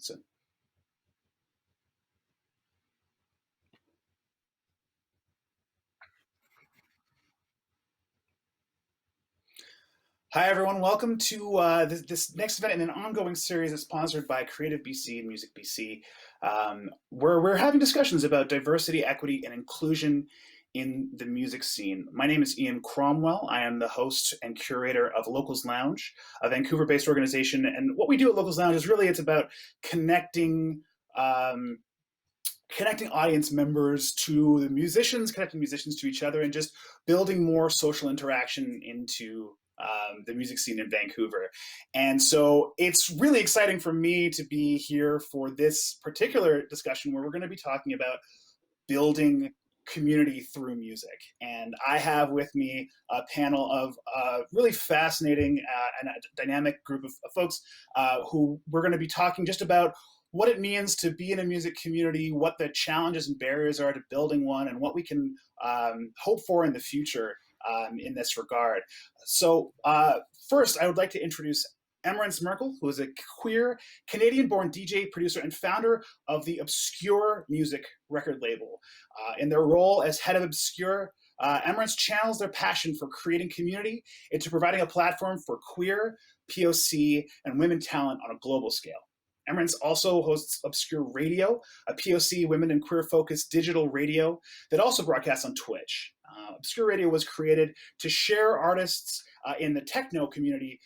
So. Hi, everyone. Welcome to this next event in an ongoing series that's sponsored by Creative BC and Music BC, where we're having discussions about diversity, equity, and inclusion in the music scene. My name is Ian Cromwell. I am the host and curator of Locals Lounge, a Vancouver-based organization. And what we do at Locals Lounge is really, it's about connecting audience members to the musicians, connecting musicians to each other, and just building more social interaction into the music scene in Vancouver. And so it's really exciting for me to be here for this particular discussion where we're going to be talking about building community through music. And I have with me a panel of really fascinating and a dynamic group of folks who we're going to be talking just about what it means to be in a music community, what the challenges and barriers are to building one, and what we can hope for in the future in this regard. So first, I would like to introduce Emerencz Merkle, who is a queer, Canadian-born DJ, producer, and founder of the OBSKUR music record label. In their role as head of OBSKUR, Emerencz channels their passion for creating community into providing a platform for queer, POC, and women talent on a global scale. Emerencz also hosts OBSKUR Radio, a POC, women and queer-focused digital radio that also broadcasts on Twitch. OBSKUR Radio was created to share artists in the techno community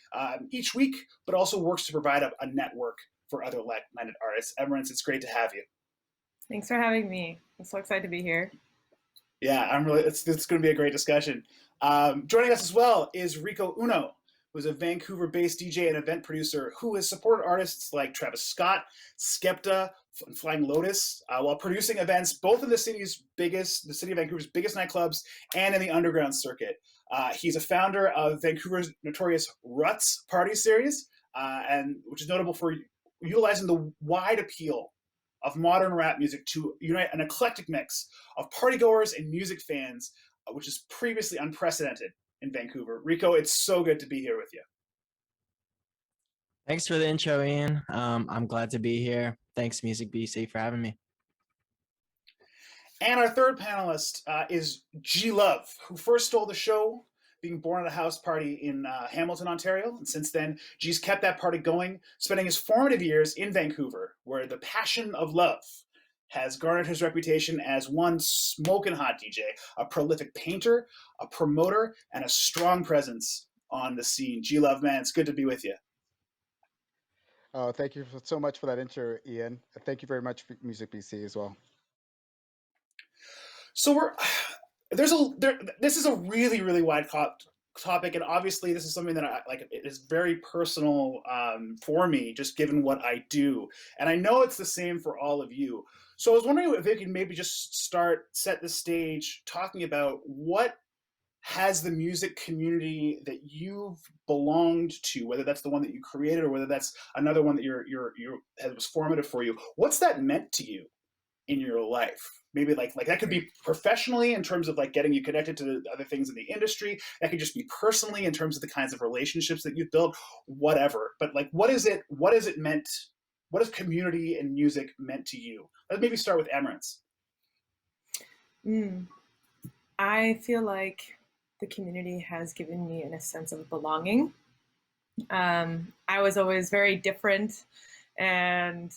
each week, but also works to provide a network for other like-minded artists. Emerencz, it's great to have you. Thanks for having me. I'm so excited to be here. Yeah, it's going to be a great discussion. Joining us as well is Rico Uno, who's a Vancouver-based DJ and event producer who has supported artists like Travis Scott, Skepta, and Flying Lotus while producing events both in the city of Vancouver's biggest nightclubs and in the underground circuit. He's a founder of Vancouver's notorious RUTS party series, and which is notable for utilizing the wide appeal of modern rap music to unite an eclectic mix of partygoers and music fans, which is previously unprecedented in Vancouver. Rico, it's so good to be here with you. Thanks for the intro, Ian. I'm glad to be here. Thanks, Music BC, for having me. And our third panelist is G-Luve, who first stole the show, being born at a house party in Hamilton, Ontario. And since then, G's kept that party going, spending his formative years in Vancouver, where the passion of love has garnered his reputation as one smoking hot DJ, a prolific painter, a promoter, and a strong presence on the scene. G-Luve, man, it's good to be with you. Thank you so much for that intro, Ian. Thank you very much for Music BC as well. So this is a really, really wide topic, and obviously this is something that it is very personal for me, just given what I do, and I know it's the same for all of you. So I was wondering if you could maybe just set the stage talking about what has the music community that you've belonged to, whether that's the one that you created or whether that's another one that that was formative for you. What's that meant to you in your life? Maybe like that could be professionally in terms of like getting you connected to other things in the industry. That could just be personally in terms of the kinds of relationships that you've built, whatever. But like, what is it meant? What has community and music meant to you? Let's maybe start with Emerencz. I feel like the community has given me a sense of belonging. I was always very different and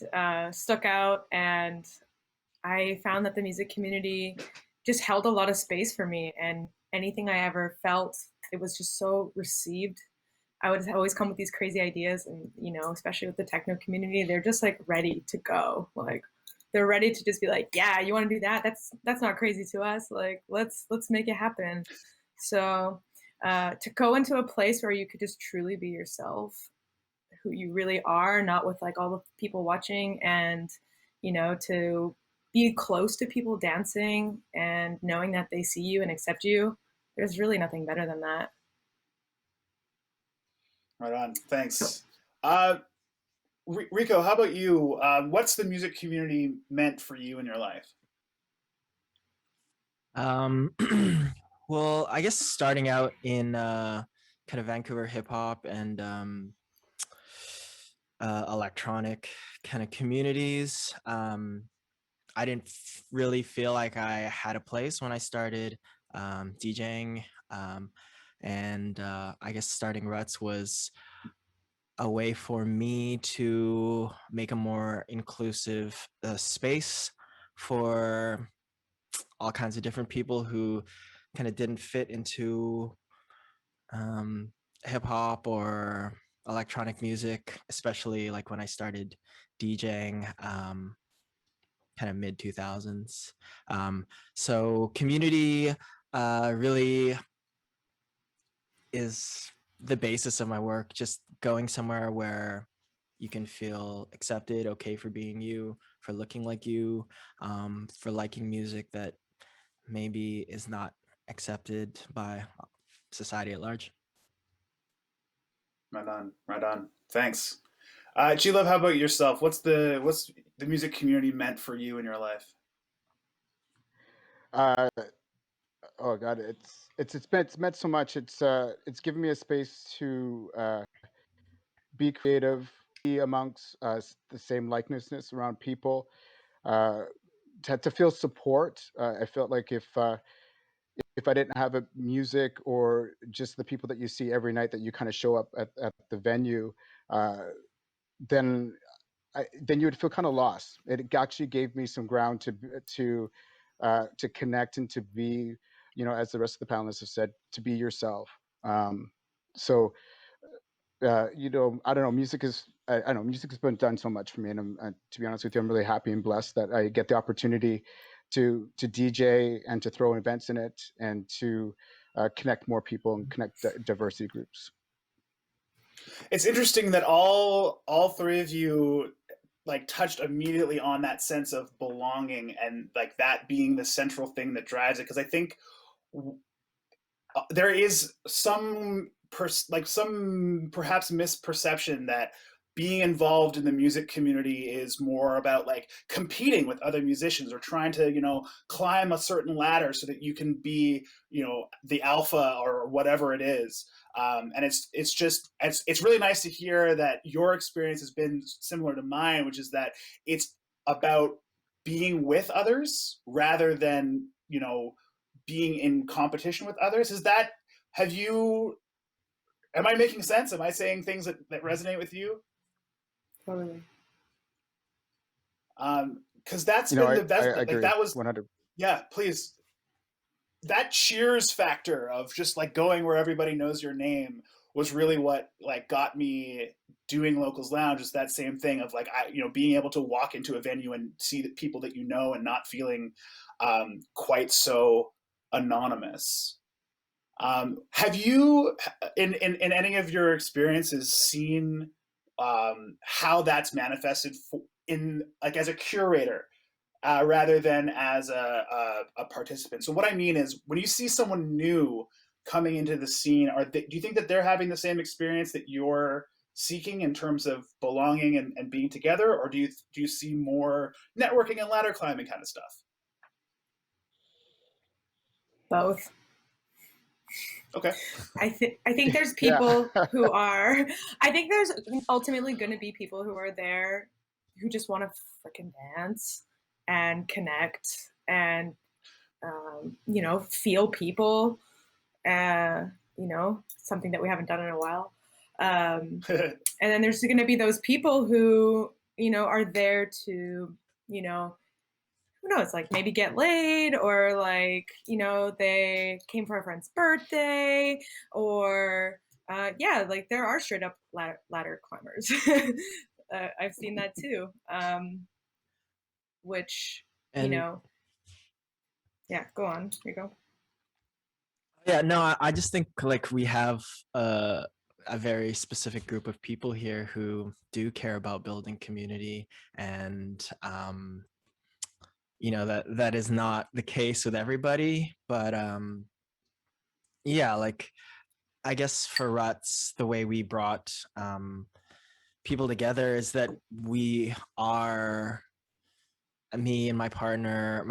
stuck out, and I found that the music community just held a lot of space for me, and anything I ever felt, it was just so received. I would always come with these crazy ideas, and especially with the techno community, they're just like ready to go. Like they're ready to just be like, yeah, you want to do that? That's not crazy to us. Like let's make it happen. So to go into a place where you could just truly be yourself, who you really are, not with like all the people watching, and to be close to people dancing and knowing that they see you and accept you, there's really nothing better than that. Right on. Thanks. Rico, how about you? What's the music community meant for you in your life? Well, I guess starting out in kind of Vancouver hip hop and electronic kind of communities. I didn't really feel like I had a place when I started DJing. And I guess starting RUTS was a way for me to make a more inclusive space for all kinds of different people who kind of didn't fit into hip hop or electronic music, especially like when I started DJing, kind of mid 2000s. So community really is the basis of my work, just going somewhere where you can feel accepted, okay for being you, for looking like you, for liking music that maybe is not accepted by society at large. Right on, right on. Thanks. G-Luve, how about yourself? What's the music community meant for you in your life? Uh, oh God, it's meant so much. It's given me a space to be creative, be amongst the same likenesses around people, uh, to feel support. I felt like if I didn't have a music or just the people that you see every night that you kind of show up at the venue, uh, then then you would feel kind of lost. It actually gave me some ground to connect and to be, as the rest of the panelists have said, to be yourself. So I don't know. I don't know. Music has been done so much for me, and to be honest with you, I'm really happy and blessed that I get the opportunity to DJ and to throw events in it and to connect more people and connect diversity groups. It's interesting that all three of you like touched immediately on that sense of belonging and like that being the central thing that drives it. Because I think there is some some perhaps misperception that being involved in the music community is more about like competing with other musicians or trying to climb a certain ladder so that you can be the alpha or whatever it is. And it's really nice to hear that your experience has been similar to mine, which is that it's about being with others rather than being in competition with others. Am I making sense? Am I saying things that resonate with you? Totally. Because that's been the best. I agree That was 100. Yeah. Please, that cheers factor of just like going where everybody knows your name was really what like got me doing Locals Lounge. Is that same thing of like being able to walk into a venue and see the people that and not feeling quite so anonymous. Have you, in any of your experiences, seen how that's manifested in like as a curator rather than as a participant? So what I mean is, when you see someone new coming into the scene, do you think that they're having the same experience that you're seeking in terms of belonging and being together, or do you see more networking and ladder climbing kind of stuff? Both. Okay. I think there's people who are. I think there's ultimately going to be people who are there who just want to freaking dance and connect and feel people. Something that we haven't done in a while. And then there's going to be those people who are there to who knows, like maybe get laid, or like, they came for a friend's birthday, or like there are straight up ladder climbers. I've seen that too. Which, And yeah, go on, Rico. yeah, no, I just think like we have a very specific group of people here who do care about building community, and that is not the case with everybody, but yeah, like I guess for RUTS, the way we brought people together is that we are, me and my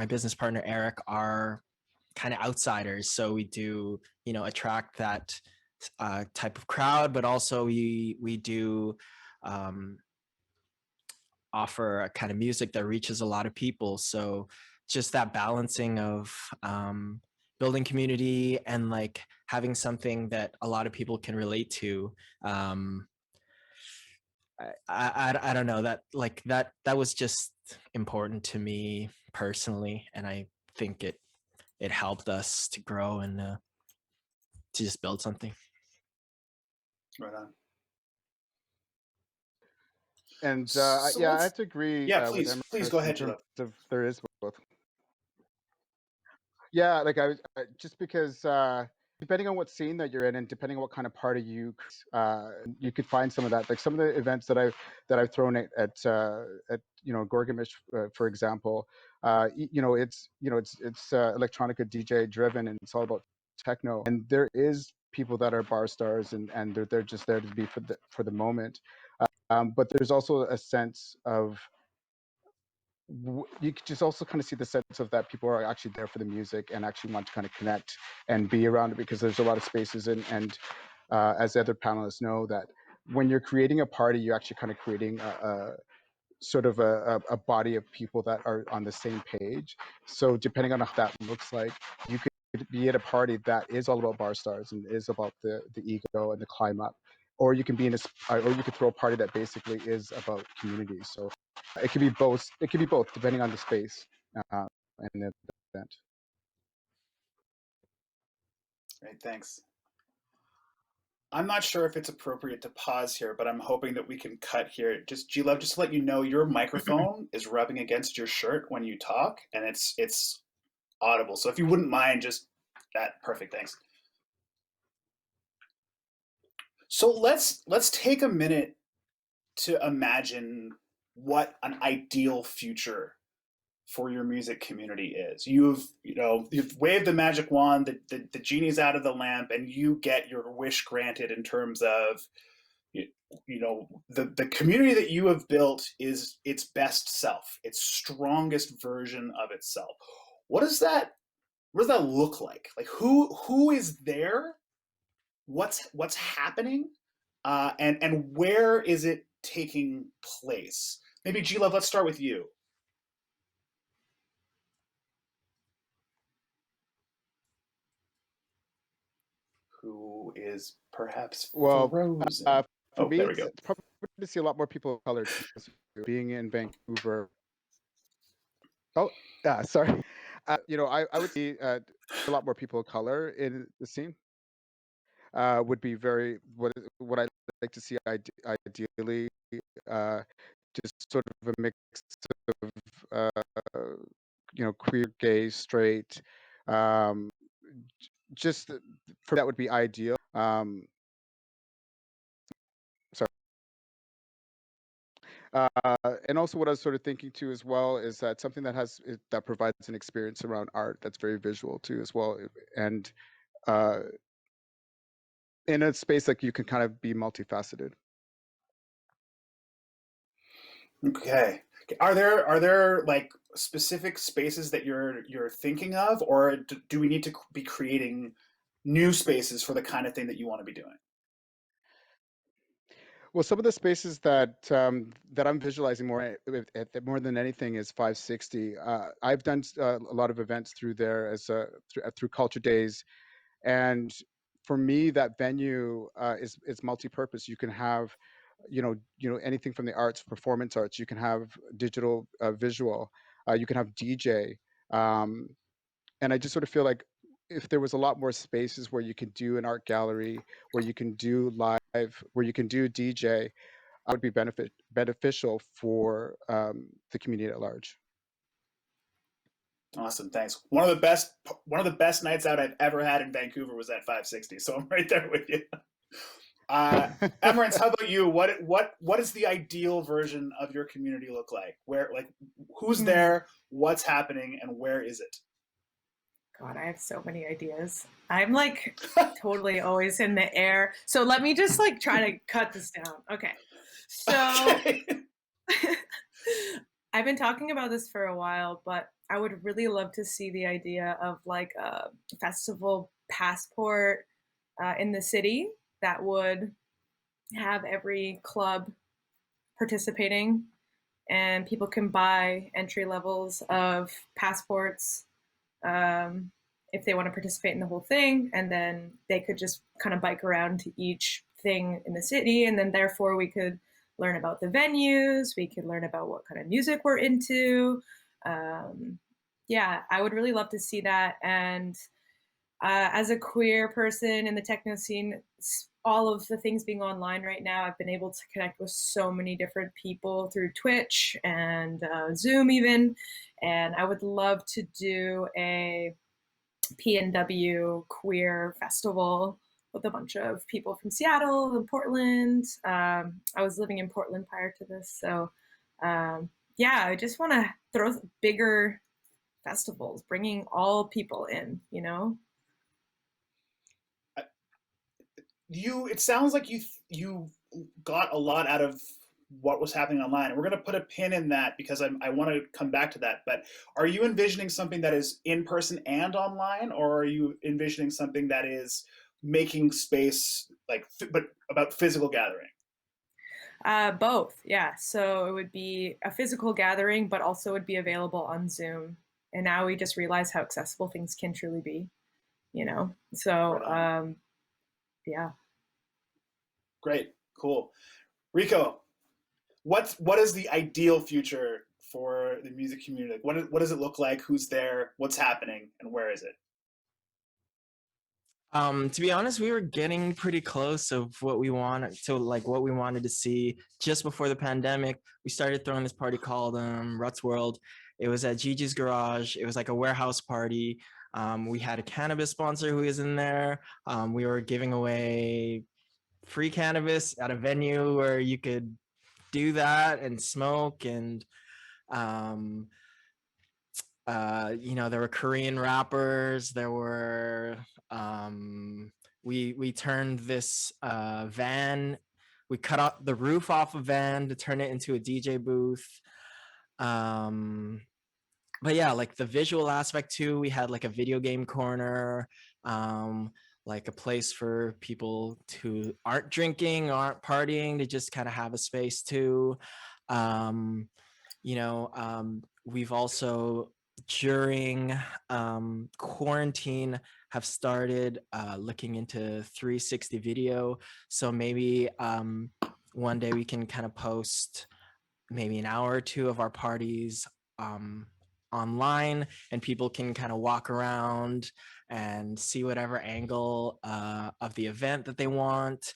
business partner Eric, are kind of outsiders, so we do attract that type of crowd, but also we do offer a kind of music that reaches a lot of people. So just that balancing of building community and like having something that a lot of people can relate to. I don't know, that like that was just important to me personally, and I think it helped us to grow and to just build something. Right on. And So yeah, I let's- have to agree Yeah, with please go Emerencz in ahead, terms G-Luve. of there is both. Yeah, like I was just because depending on what scene that you're in, and depending on what kind of party you could find some of that. Like some of the events that I've thrown at Gorgamish, for example. It's electronica DJ driven, and it's all about techno. And there is people that are bar stars, and they're just there to be for the moment. But there's also a sense of you could just also kind of see the sense of that people are actually there for the music and actually want to kind of connect and be around it, because there's a lot of spaces and as the other panelists know, that when you're creating a party, you're actually kind of creating a sort of a body of people that are on the same page. So depending on how that looks like, you could be at a party that is all about bar stars and is about the ego and the climb up, or you can be or you could throw a party that basically is about community. So it could be both. It could be both, depending on the space and the event. Great, thanks. I'm not sure if it's appropriate to pause here, but I'm hoping that we can cut here. Just G-Luve, just to let you know, your microphone is rubbing against your shirt when you talk, and it's audible. So if you wouldn't mind, just that. Perfect, thanks. So let's take a minute to imagine what an ideal future for your music community is. You've waved the magic wand, the genie's out of the lamp, and you get your wish granted in terms of the community that you have built is its best self, its strongest version of itself. What does that look like? Like who is there? What's happening? And where is it taking place? Maybe G-Luve, let's start with you. Who is perhaps frozen? For Oh, me, there we go. it's probably to see a lot more people of color being in Vancouver. Oh, sorry. I would see a lot more people of color in the scene. Would be what I like to see ideally. Just sort of a mix of queer, gay, straight. Um, just for that would be ideal. Sorry. And also what I was sort of thinking too as well is that something that provides an experience around art that's very visual too as well, and in a space like you can kind of be multifaceted. Okay. Are there like specific spaces that you're thinking of, or do we need to be creating new spaces for the kind of thing that you want to be doing? Well, some of the spaces that I'm visualizing more than anything is 560. I've done a lot of events through there through Culture Days, and for me, that venue is multi-purpose. You can have, anything from the arts, performance arts. You can have digital, visual. You can have DJ, and I just sort of feel like if there was a lot more spaces where you can do an art gallery, where you can do live, where you can do DJ, I would be beneficial for the community at large. Awesome, thanks. One of the best nights out I've ever had in Vancouver was at 560, so I'm right there with you. Emerencz, how about you? What is the ideal version of your community look like? Who's there? What's happening? And where is it? God, I have so many ideas. I'm like totally always in the air. So let me just like try to cut this down. Okay. So Okay. I've been talking about this for a while, but I would really love to see the idea of like a festival passport in the city that would have every club participating and people can buy entry levels of passports if they want to participate in the whole thing, and then they could just kind of bike around to each thing in the city, and then therefore we could learn about the venues, we could learn about what kind of music we're into. Yeah, I would really love to see that. And as a queer person in the techno scene, all of the things being online right now, I've been able to connect with so many different people through Twitch and Zoom even. And I would love to do a PNW queer festival with a bunch of people from Seattle and Portland. I was living in Portland prior to this. So yeah, I just want to throw bigger festivals, bringing all people in, you know? It sounds like you got a lot out of what was happening online. We're going to put a pin in that because I want to come back to that. But are you envisioning something that is in person and online, or are you envisioning something that is making space, but about physical gathering? Both, yeah. So it would be a physical gathering, but also would be available on Zoom. And now we just realize how accessible things can truly be, you know? So, yeah. Great, cool. Rico, what is the ideal future for the music community? What does it look like? Who's there? What's happening? And where is it? To be honest, we were getting pretty close of what we wanted to see just before the pandemic. We started throwing this party called RUTS World. It was at Gigi's garage. It was like a warehouse party. We had a cannabis sponsor who was in there. We were giving away free cannabis at a venue where you could do that and smoke, and there were Korean rappers. There were we turned this van. We cut out the roof off a van to turn it into a DJ booth. But yeah, like the visual aspect too. We had like a video game corner, like a place for people who aren't drinking, aren't partying, to just kind of have a space too. We've also, during quarantine, have started looking into 360 video. So maybe one day we can kind of post maybe an hour or two of our parties online, and people can kind of walk around and see whatever angle of the event that they want.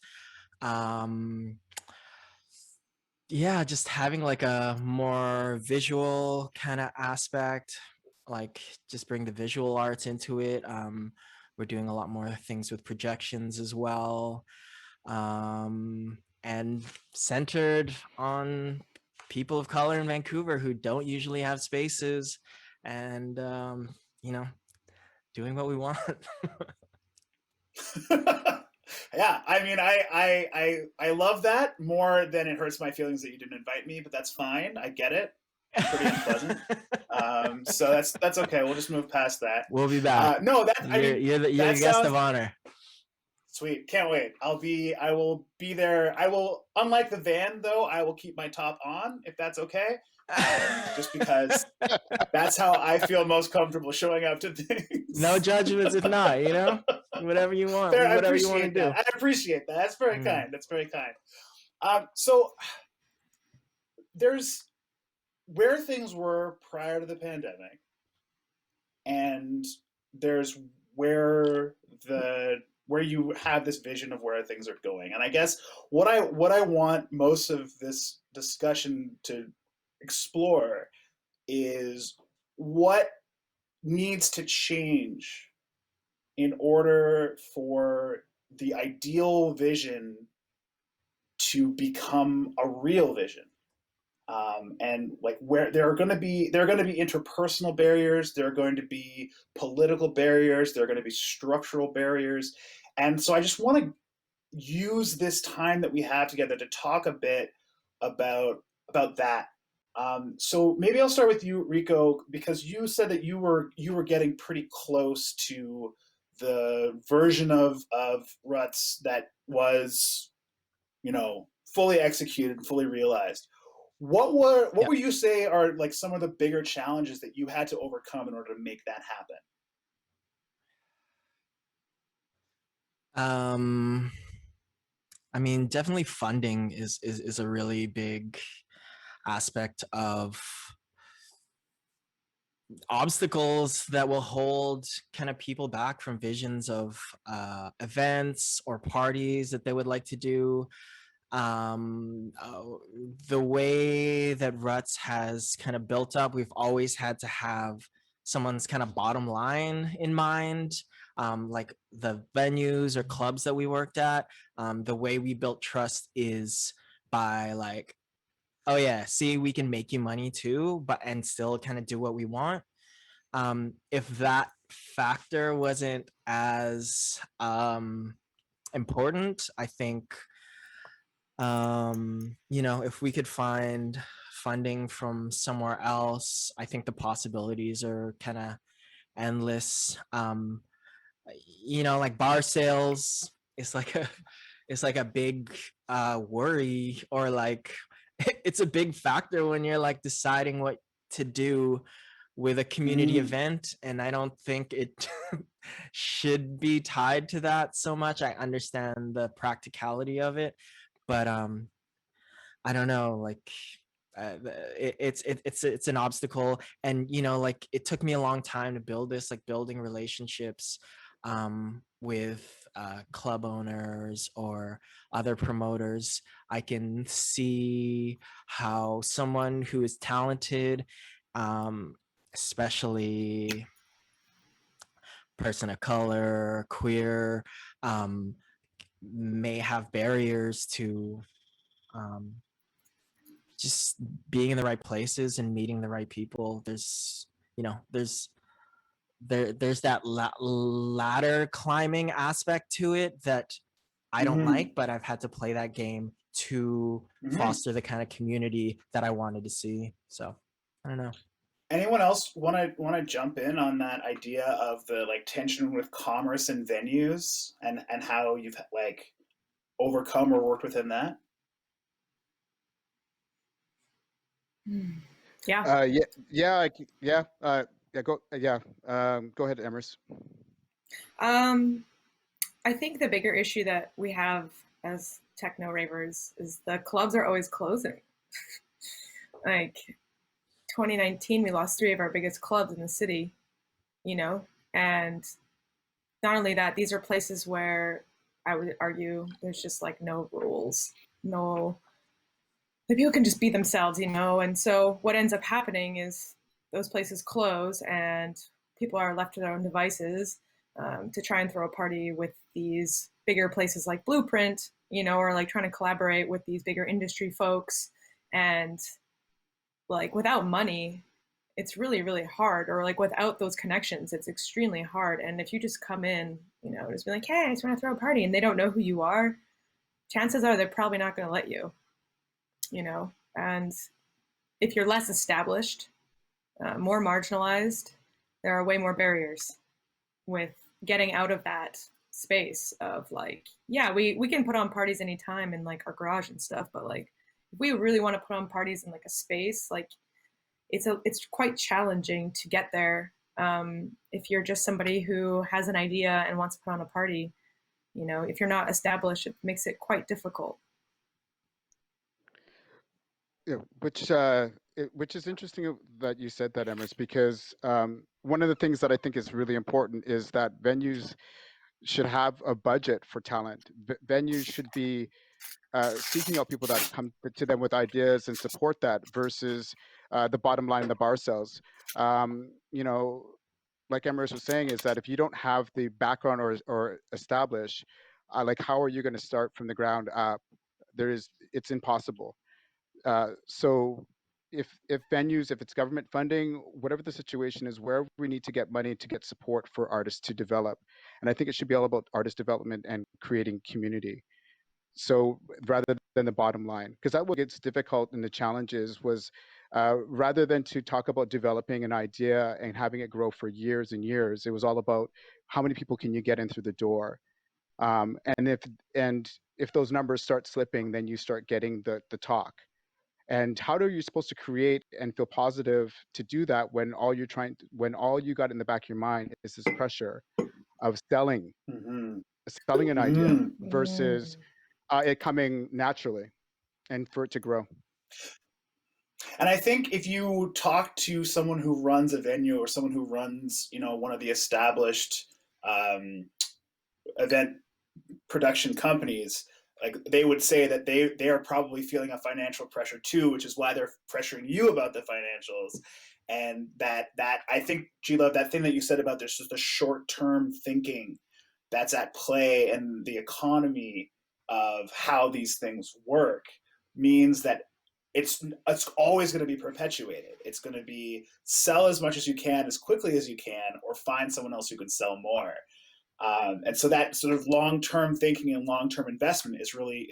Yeah, just having like a more visual kind of aspect, like just bring the visual arts into it. We're doing a lot more things with projections as well, and centered on people of color in Vancouver who don't usually have spaces, and doing what we want. Yeah, I mean, I love that more than it hurts my feelings that you didn't invite me, but that's fine. I get it. It's pretty unpleasant. So that's okay. We'll just move past that. We'll be back. No, You're the guest of honor. Sweet. Can't wait. I will be there. I will, unlike the van though, I will keep my top on if that's okay. Just because that's how I feel most comfortable showing up to things. No judgments if not, whatever you want, Fair, whatever you want to do. I appreciate that. That's very kind. That's very kind. So there's where things were prior to the pandemic, and there's where you have this vision of where things are going. And I guess what I want most of this discussion to explore is what needs to change in order for the ideal vision to become a real vision. And like where there are going to be interpersonal barriers, there are going to be political barriers, there are going to be structural barriers. And so I just want to use this time that we have together to talk a bit about that. So maybe I'll start with you, Rico, because you said that you were getting pretty close to the version of RUTS that was, fully executed, fully realized. What Yeah. would you say are like some of the bigger challenges that you had to overcome in order to make that happen? I mean, definitely funding is a really big aspect of obstacles that will hold kind of people back from visions of events or parties that they would like to do. The way that RUTS has kind of built up, we've always had to have someone's kind of bottom line in mind. Like the venues or clubs that we worked at, the way we built trust is by like, oh yeah, see, we can make you money too, but and still kind of do what we want. If that factor wasn't as important, I think you know, if we could find funding from somewhere else, I think the possibilities are kind of endless. You know, like bar sales is like a it's like a big worry, or like it's a big factor when you're like deciding what to do with a community Mm. event, and I don't think it should be tied to that so much. I understand the practicality of it, but I don't know, like it's an obstacle, and you know, like it took me a long time to build this, like building relationships with club owners or other promoters. I can see how someone who is talented, especially person of color, queer, may have barriers to um, just being in the right places and meeting the right people. There's, you know, there's that ladder climbing aspect to it that I don't Mm-hmm. like, but I've had to play that game to Mm-hmm. foster the kind of community that I wanted to see. So I don't know. Anyone else want to jump in on that idea of the like tension with commerce and venues and how you've like overcome or worked within that? Yeah. Go ahead, Emers. Um, I think the bigger issue that we have as techno ravers is the clubs are always closing. Like 2019, we lost 3 of our biggest clubs in the city, you know, and not only that, these are places where I would argue there's just like no rules, no, the people can just be themselves, you know. And so what ends up happening is those places close and people are left to their own devices to try and throw a party with these bigger places like Blueprint, you know, or like trying to collaborate with these bigger industry folks. And like without money, it's really, really hard. Or like without those connections, it's extremely hard. And if you just come in, you know, just be like, hey, I just want to throw a party, and they don't know who you are, chances are they're probably not going to let you, you know. And if you're less established, more marginalized, there are way more barriers with getting out of that space of like, yeah, we can put on parties anytime in like our garage and stuff, but like if we really want to put on parties in like a space, like it's quite challenging to get there. If you're just somebody who has an idea and wants to put on a party, you know, if you're not established, it makes it quite difficult. Yeah, which is interesting that you said that, Emers, because one of the things that I think is really important is that venues should have a budget for talent. Venues should be seeking out people that come to them with ideas and support that versus the bottom line, the bar sales. You know, like Emers was saying, is that if you don't have the background or establish, like how are you going to start from the ground up? It's impossible. So if venues, if it's government funding, whatever the situation is, wherever we need to get money to get support for artists to develop, and I think it should be all about artist development and creating community. So rather than the bottom line, because that what gets difficult in the challenges was rather than to talk about developing an idea and having it grow for years and years, it was all about how many people can you get in through the door. And if those numbers start slipping, then you start getting the talk. And how are you supposed to create and feel positive to do that when all you got in the back of your mind is this pressure of Mm-hmm. selling an idea Mm-hmm. versus it coming naturally and for it to grow. And I think if you talk to someone who runs a venue or someone who runs, one of the established event production companies, like they would say that they are probably feeling a financial pressure too, which is why they're pressuring you about the financials. And that I think, G-Luve, that thing that you said about there's just a short-term thinking that's at play and the economy of how these things work means that it's always going to be perpetuated. It's going to be sell as much as you can, as quickly as you can, or find someone else who can sell more. And so that sort of long-term thinking and long-term investment is really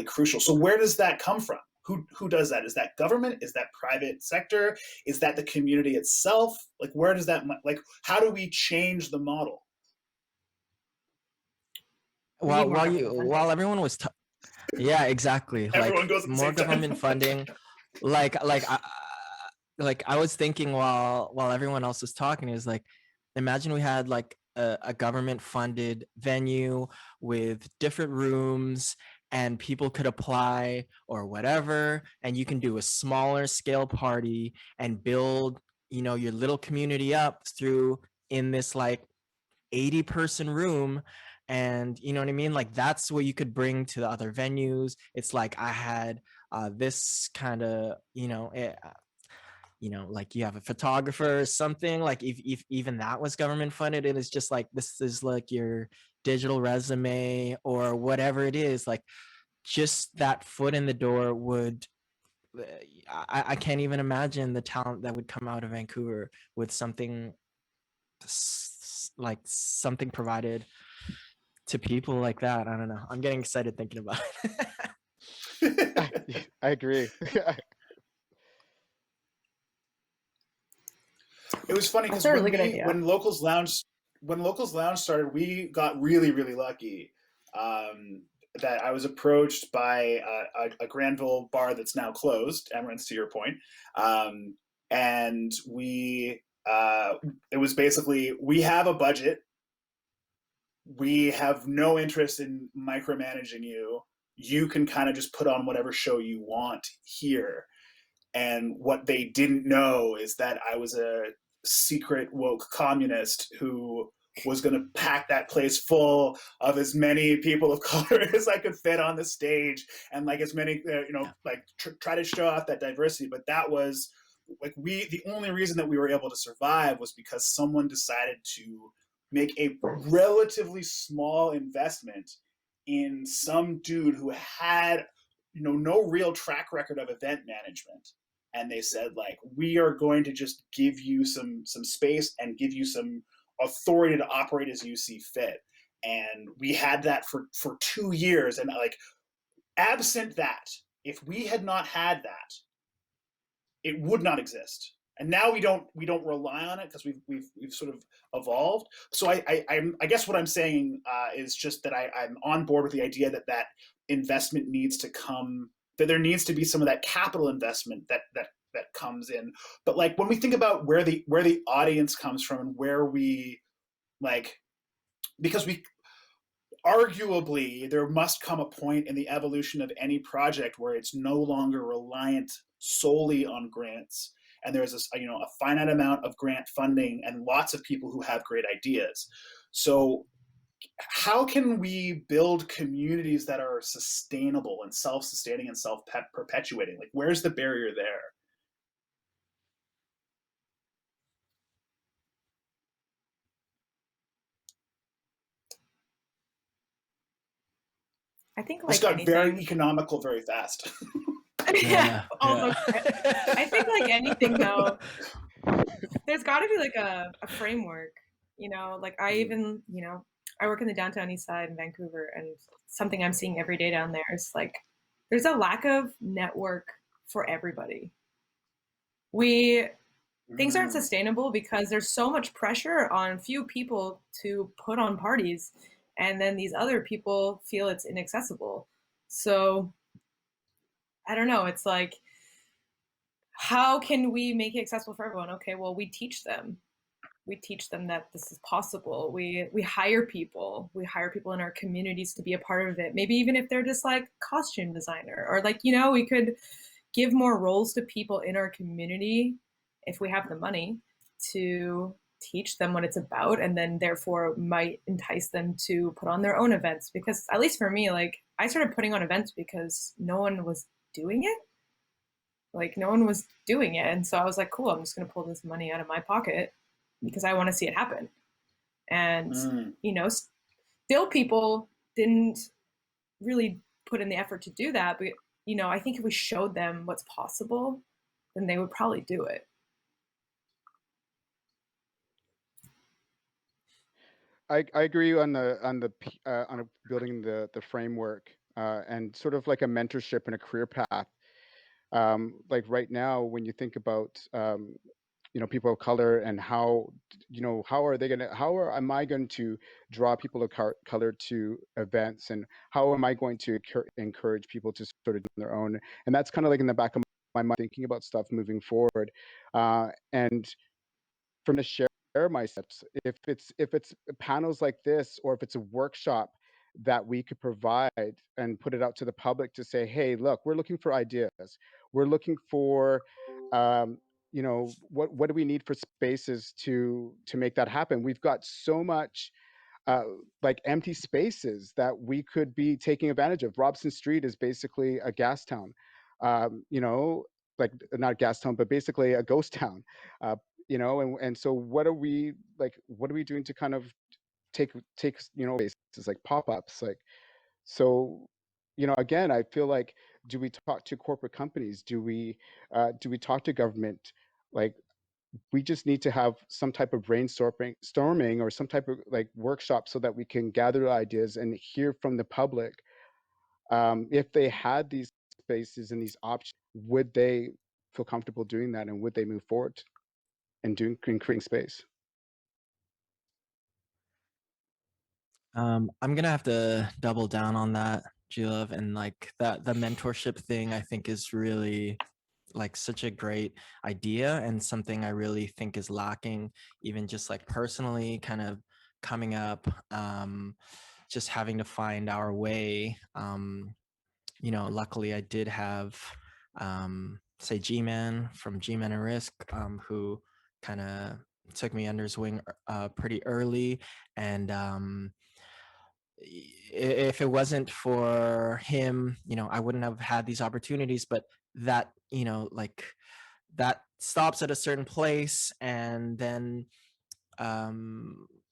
crucial. So where does that come from? Who does that? Is that government? Is that private sector? Is that the community itself? Like, where does that, like, how do we change the model? While everyone was yeah, exactly. Everyone Like goes at the more same time. government funding. I was thinking while everyone else was talking, is like, imagine we had like a government funded venue with different rooms and people could apply or whatever, and you can do a smaller scale party and build, your little community up through in this like 80-person room. And you know what I mean? Like that's what you could bring to the other venues. It's like I had this kind of, like you have a photographer or something, like if even that was government funded, it is just like, this is like your digital resume or whatever it is, like just that foot in the door would, I can't even imagine the talent that would come out of Vancouver with something like something provided to people like that. I don't know. I'm getting excited thinking about it. I agree. It was funny because when Locals Lounge started, we got really, really lucky. That I was approached by a Granville bar that's now closed, Emerencz, to your point, and it was basically, we have a budget, we have no interest in micromanaging you. You can kind of just put on whatever show you want here. And what they didn't know is that I was a secret woke communist who was going to pack that place full of as many people of color as I could fit on the stage, and like as many, try to show off that diversity. But that was like, the only reason that we were able to survive was because someone decided to make a relatively small investment in some dude who had, no real track record of event management. And they said, like, we are going to just give you some space and give you some authority to operate as you see fit. And we had that for 2 years. And like, absent that, if we had not had that, it would not exist. And now we don't rely on it because we've sort of evolved. So I guess what I'm saying is just that I'm on board with the idea that investment needs to come, that there needs to be some of that capital investment that comes in. But like, when we think about where the audience comes from and where we, like, because we arguably, there must come a point in the evolution of any project where it's no longer reliant solely on grants, and there's a finite amount of grant funding and lots of people who have great ideas. So how can we build communities that are sustainable and self-sustaining and self-perpetuating? Like, where's the barrier there? I think this got very economical very fast. Yeah. Almost. I think like anything though, there's got to be like a framework, like I even, I work in the downtown east side in Vancouver, and something I'm seeing every day down there is like, there's a lack of network for everybody. Things aren't sustainable because there's so much pressure on few people to put on parties, and then these other people feel it's inaccessible. So I don't know. It's like, how can we make it accessible for everyone? Okay, well, we teach them. We teach them that this is possible. We hire people. We hire people in our communities to be a part of it. Maybe even if they're just like costume designer, or like, you know, we could give more roles to people in our community if we have the money to teach them what it's about, and then therefore might entice them to put on their own events. Because at least for me, like, I started putting on events because no one was doing it. Like, no one was doing it. And so I was like, cool, I'm just going to pull this money out of my pocket because I want to see it happen. And, you know, still people didn't really put in the effort to do that. But, you know, I think if we showed them what's possible, then they would probably do it. I agree on building the framework and sort of like a mentorship and a career path. Like right now, when you think about you know, people of color and how, you know, am I going to draw people of color to events, and how am I going to encourage people to sort of do their own? And that's kind of like in the back of my mind, thinking about stuff moving forward. And from to share my steps, if it's panels like this, or if it's a workshop that we could provide and put it out to the public to say, hey, look, we're looking for ideas, we're looking for um, you know, what do we need for spaces to make that happen? We've got so much uh, like empty spaces that we could be taking advantage of. Robson Street is basically a gas town, you know, like not a gas town, but basically a ghost town. Uh, you know, and so what are we doing to kind of take you know, spaces like pop-ups, like, so, you know, again, I feel like, do we talk to corporate companies? Do we talk to government? Like, we just need to have some type of brainstorming or some type of like workshop so that we can gather ideas and hear from the public. If they had these spaces and these options, would they feel comfortable doing that, and would they move forward and creating space? I'm gonna have to double down on that, G-Luve, and like that the mentorship thing I think is really like such a great idea, and something I really think is lacking, even just like personally kind of coming up, just having to find our way. You know, luckily I did have say G-Man from G-Man and Risk, who kind of took me under his wing pretty early. And if it wasn't for him, you know, I wouldn't have had these opportunities. But that, you know, like that stops at a certain place, and then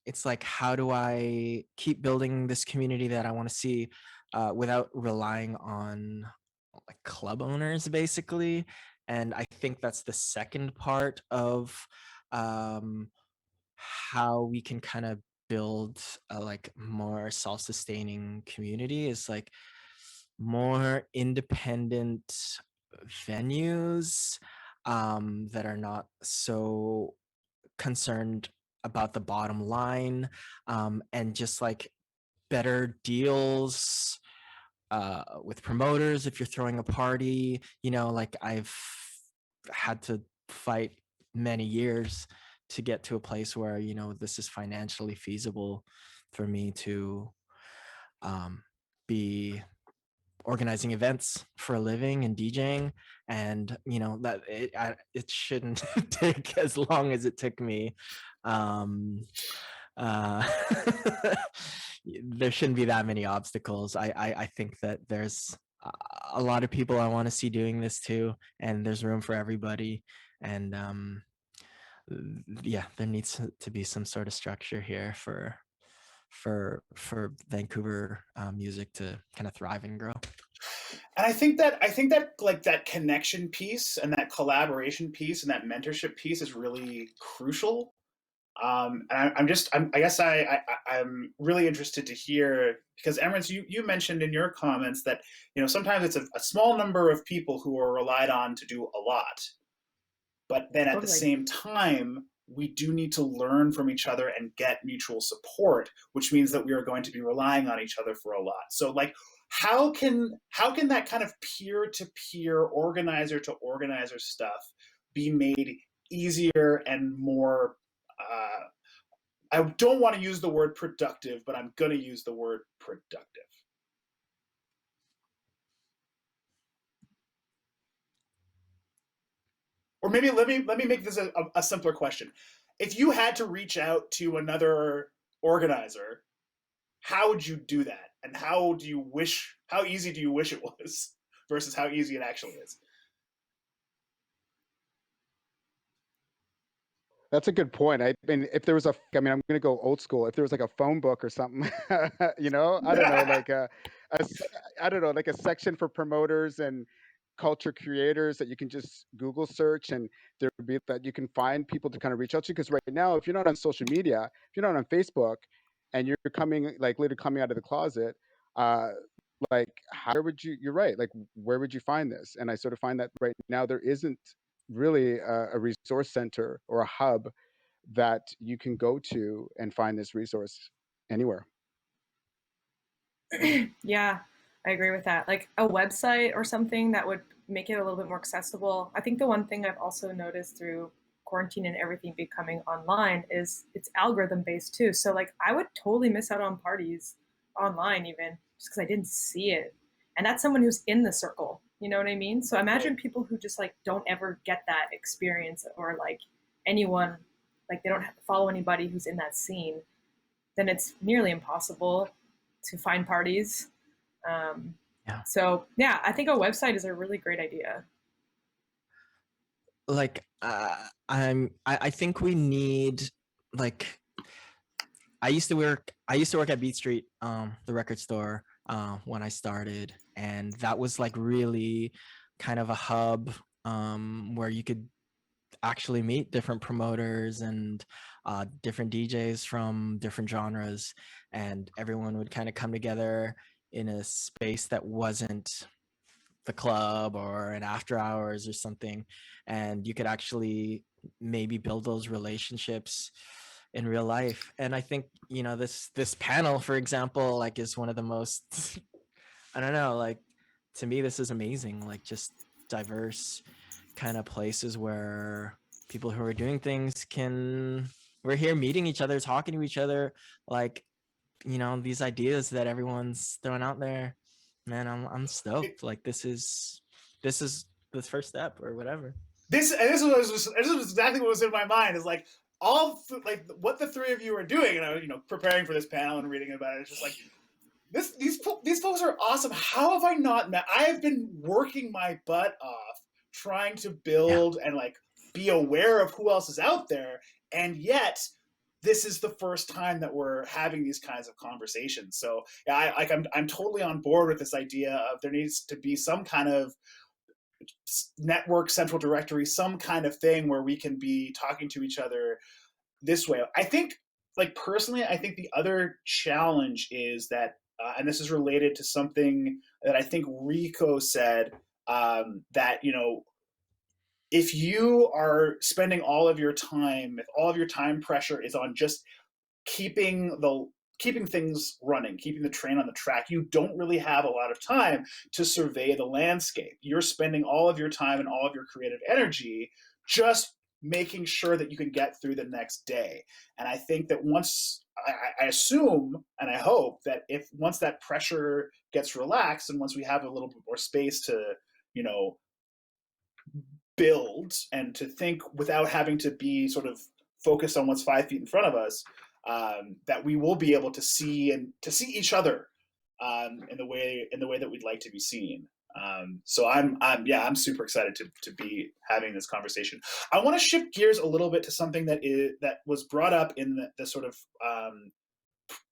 it's like, how do I keep building this community that I want to see without relying on like club owners, basically? And I think that's the second part of um, how we can kind of build a like more self-sustaining community, is like more independent venues that are not so concerned about the bottom line, and just like better deals with promoters. If you're throwing a party, you know, like I've had to fight many years to get to a place where, you know, this is financially feasible for me to be organizing events for a living and DJing. And you know that it shouldn't take as long as it took me. um uh there shouldn't be that many obstacles. I think that there's a lot of people I want to see doing this too, and there's room for everybody. And yeah, there needs to be some sort of structure here for Vancouver music to kind of thrive and grow. And I think that like that connection piece and that collaboration piece and that mentorship piece is really crucial. And I guess I'm really interested to hear, because Emerencz, you mentioned in your comments that, you know, sometimes it's a small number of people who are relied on to do a lot, but then at the Totally. same time, we do need to learn from each other and get mutual support, which means that we are going to be relying on each other for a lot. So like, how can that kind of peer-to-peer, organizer-to-organizer stuff be made easier and more, I don't want to use the word productive, but I'm going to use the word productive. Or maybe let me make this a simpler question. If you had to reach out to another organizer, how would you do that? And how easy do you wish it was versus how easy it actually is? That's a good point. I mean, if there was I'm going to go old school. If there was like a phone book or something, you know, I don't know, like I don't know, like a section for promoters and culture creators that you can just Google search, and there would be that you can find people to kind of reach out to. Because right now, if you're not on social media, if you're not on Facebook, and you're literally coming out of the closet, like you're right, like where would you find this? And I sort of find that right now there isn't really a resource center or a hub that you can go to and find this resource anywhere. Yeah, I agree with that. Like a website or something that would make it a little bit more accessible. I think the one thing I've also noticed through quarantine and everything becoming online is it's algorithm based too. So like I would totally miss out on parties online even just because I didn't see it. And that's someone who's in the circle. You know what I mean? So imagine people who just like don't ever get that experience, or like anyone, like they don't have to follow anybody who's in that scene. Then it's nearly impossible to find parties. So yeah, I think a website is a really great idea. Like I think we need, like, I used to work at Beat Street, the record store, when I started, and that was like really kind of a hub where you could actually meet different promoters and different DJs from different genres, and everyone would kind of come together in a space that wasn't the club or an after hours or something, and you could actually maybe build those relationships in real life. And I think, you know, this panel, for example, like is one of the most I don't know, like, to me this is amazing, like just diverse kind of places where people who are doing things we're here meeting each other, talking to each other, like, you know, these ideas that everyone's throwing out there. Man, I'm stoked. Like this is the first step or whatever. This was exactly what was in my mind. Is like like what the three of you are doing, and I was, you know, preparing for this panel and reading about it. It's just like these folks are awesome. How have I not met? I have been working my butt off trying to build and like be aware of who else is out there, and yet this is the first time that we're having these kinds of conversations. So yeah, I'm totally on board with this idea of there needs to be some kind of network, central directory, some kind of thing where we can be talking to each other this way. I think, like personally, I think the other challenge is that, and this is related to something that I think Rico said, that, you know, if you are spending all of your time, if all of your time pressure is on just keeping things running, keeping the train on the track, you don't really have a lot of time to survey the landscape. You're spending all of your time and all of your creative energy just making sure that you can get through the next day. And I think that once, I assume and I hope that once that pressure gets relaxed and once we have a little bit more space to, you know, build and to think without having to be sort of focused on what's 5 feet in front of us, that we will be able to see each other in the way that we'd like to be seen. So I'm super excited to be having this conversation. I want to shift gears a little bit to something that was brought up in the sort of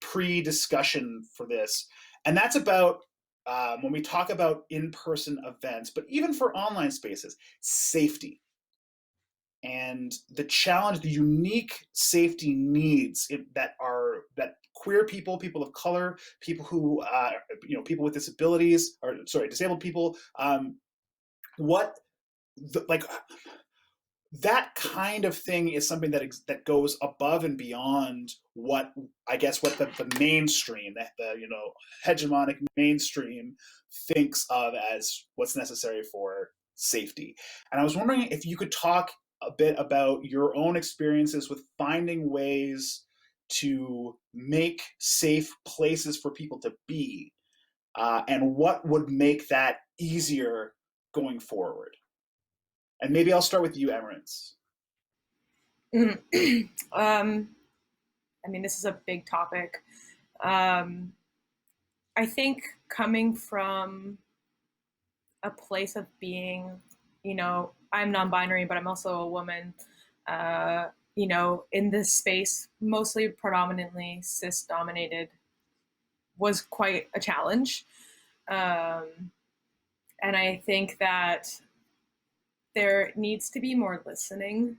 pre-discussion for this, and that's about when we talk about in-person events, but even for online spaces, safety. And the challenge, the unique safety needs that queer people, people of color, people who, people with disabilities, disabled people, that kind of thing is something that goes above and beyond what I guess what the mainstream, the hegemonic mainstream thinks of as what's necessary for safety. And I was wondering if you could talk a bit about your own experiences with finding ways to make safe places for people to be, and what would make that easier going forward. And maybe I'll start with you, Emerencz. I mean, this is a big topic. I think coming from a place of being, I'm non-binary, but I'm also a woman, in this space, mostly predominantly cis-dominated, was quite a challenge. And I think that there needs to be more listening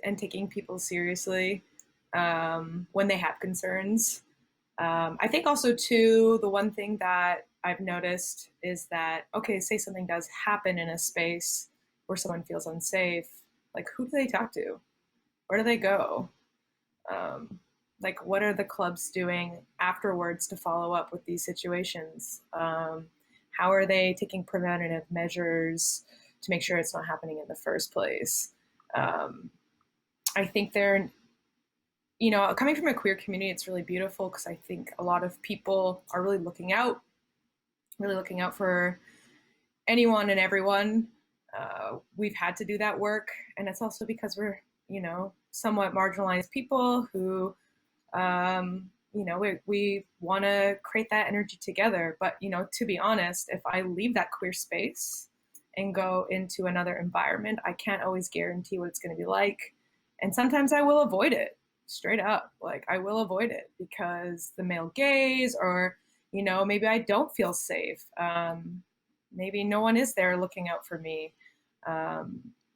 and taking people seriously when they have concerns. I think also too, the one thing that I've noticed is that, okay, say something does happen in a space where someone feels unsafe, like who do they talk to? Where do they go? Like what are the clubs doing afterwards to follow up with these situations? How are they taking preventative measures to make sure it's not happening in the first place? I think they're, coming from a queer community, it's really beautiful because I think a lot of people are really looking out for anyone and everyone. We've had to do that work, and it's also because we're, somewhat marginalized people who, we want to create that energy together. But, to be honest, if I leave that queer space and go into another environment, I can't always guarantee what it's going to be like. And sometimes I will avoid it, straight up. Like I will avoid it because the male gaze, or, maybe I don't feel safe. Maybe no one is there looking out for me.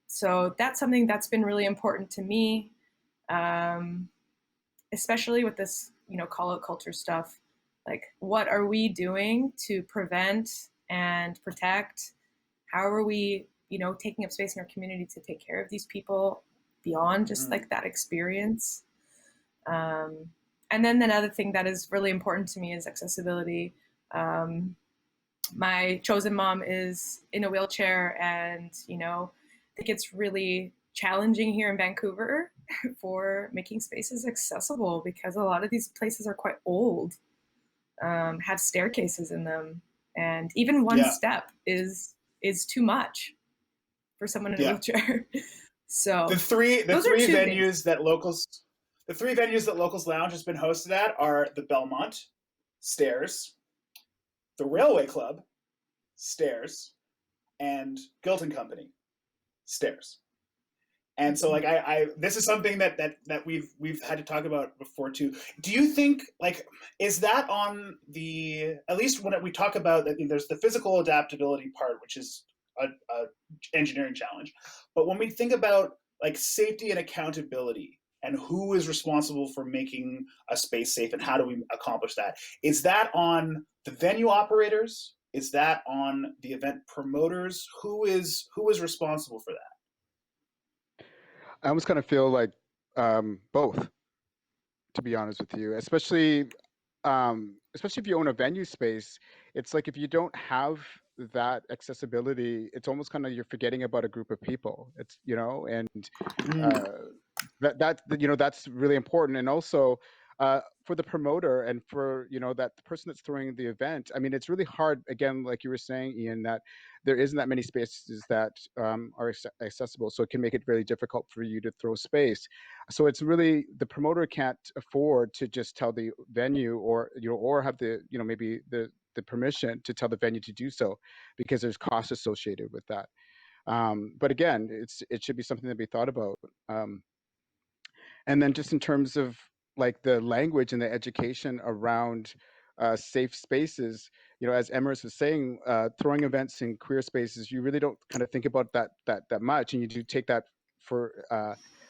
So that's something that's been really important to me, especially with this, call out culture stuff. Like, what are we doing to prevent and protect? How are we, taking up space in our community to take care of these people beyond just like that experience? And then another thing that is really important to me is accessibility. My chosen mom is in a wheelchair, and, I think it's really challenging here in Vancouver for making spaces accessible because a lot of these places are quite old, have staircases in them, and even one step is too much for someone in a wheelchair. So the three venues that Locals Lounge has been hosted at are the Belmont, stairs, the Railway Club, stairs, and Gilton Company, stairs. And so, like, I this is something that we've had to talk about before too. Do you think, like, is that on the, at least when we talk about, I mean, there's the physical adaptability part, which is a engineering challenge, but when we think about like safety and accountability and who is responsible for making a space safe and how do we accomplish that, is that on the venue operators? Is that on the event promoters? Who is responsible for that? I almost kind of feel like both, to be honest with you, especially if you own a venue space. It's like if you don't have that accessibility, it's almost kind of you're forgetting about a group of people. It's and that's really important. And also for the promoter and for that the person that's throwing the event. I mean, it's really hard, again, like you were saying, Ian, that there isn't that many spaces that are accessible, so it can make it really difficult for you to throw space. So it's really, the promoter can't afford to just tell the venue, or or have the maybe the permission to tell the venue to do so, because there's costs associated with that. But again, it should be something to be thought about. And then just in terms of like the language and the education around safe spaces, as Emerencz was saying, throwing events in queer spaces, you really don't kind of think about that much, and you do take that for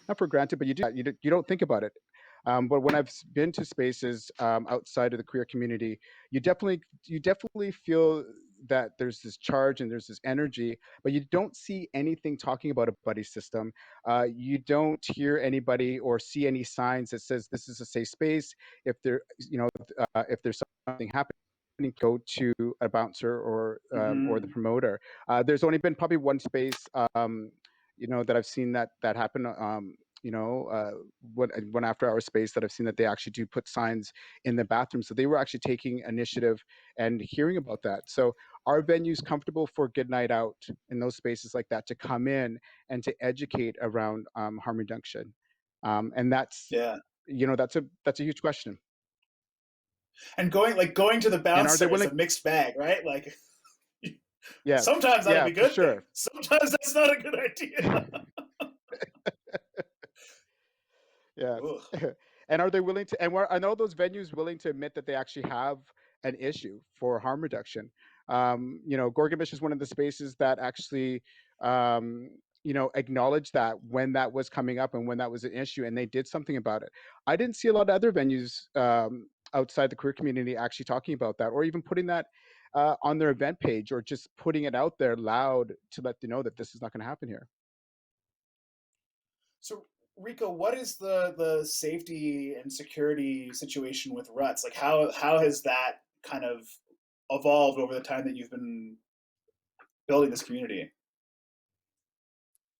not for granted, but you don't think about it. But when I've been to spaces outside of the queer community, you definitely feel that there's this charge and there's this energy, but you don't see anything talking about a buddy system. You don't hear anybody or see any signs that says this is a safe space. If there, if there's something happening, go to a bouncer or the promoter. There's only been probably one space, that I've seen that happen. One after hour space that I've seen that they actually do put signs in the bathroom. So they were actually taking initiative and hearing about that. So are venues comfortable for good night out in those spaces like that to come in and to educate around harm reduction? And that's Yeah. that's a huge question. And going to the And are they bouncer is willing? a mixed bag, right? Like Yeah, sometimes that'll be a for good thing. sure. Sometimes that's not a good idea. Yes. Ugh. And are they willing to, and are all those venues willing to admit that they actually have an issue for harm reduction? Gorgamish is one of the spaces that actually, acknowledged that when that was coming up and when that was an issue, and they did something about it. I didn't see a lot of other venues outside the queer community actually talking about that, or even putting that on their event page, or just putting it out there loud to let them know that this is not going to happen here. So Rico, what is the safety and security situation with RUTS? Like how has that kind of evolved over the time that you've been building this community?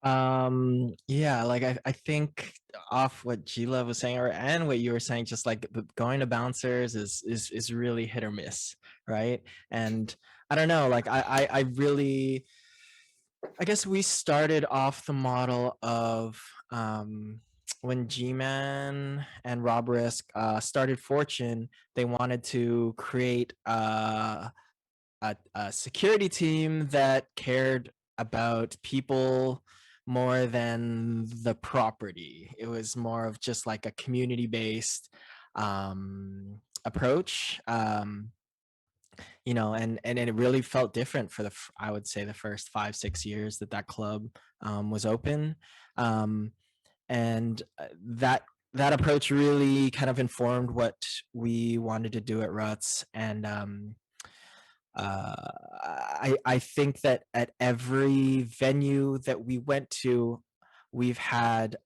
Yeah, like I think off what G-Luve was saying, and what you were saying, just like going to bouncers is really hit or miss, right? And I don't know, like I really, I guess we started off the model of when G-Man and Rob Risk started Fortune, they wanted to create a security team that cared about people more than the property. It was more of just like a community-based approach. And it really felt different for I would say the first 5-6 years that club was open. And that approach really kind of informed what we wanted to do at RUTS. And I think that at every venue that we went to, we've had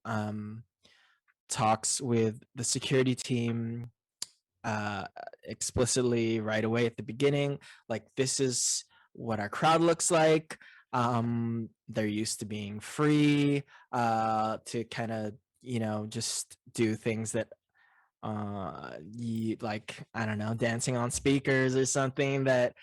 talks with the security team explicitly right away at the beginning, like, this is what our crowd looks like. They're used to being free to kind of just do things that like, I don't know, dancing on speakers or something that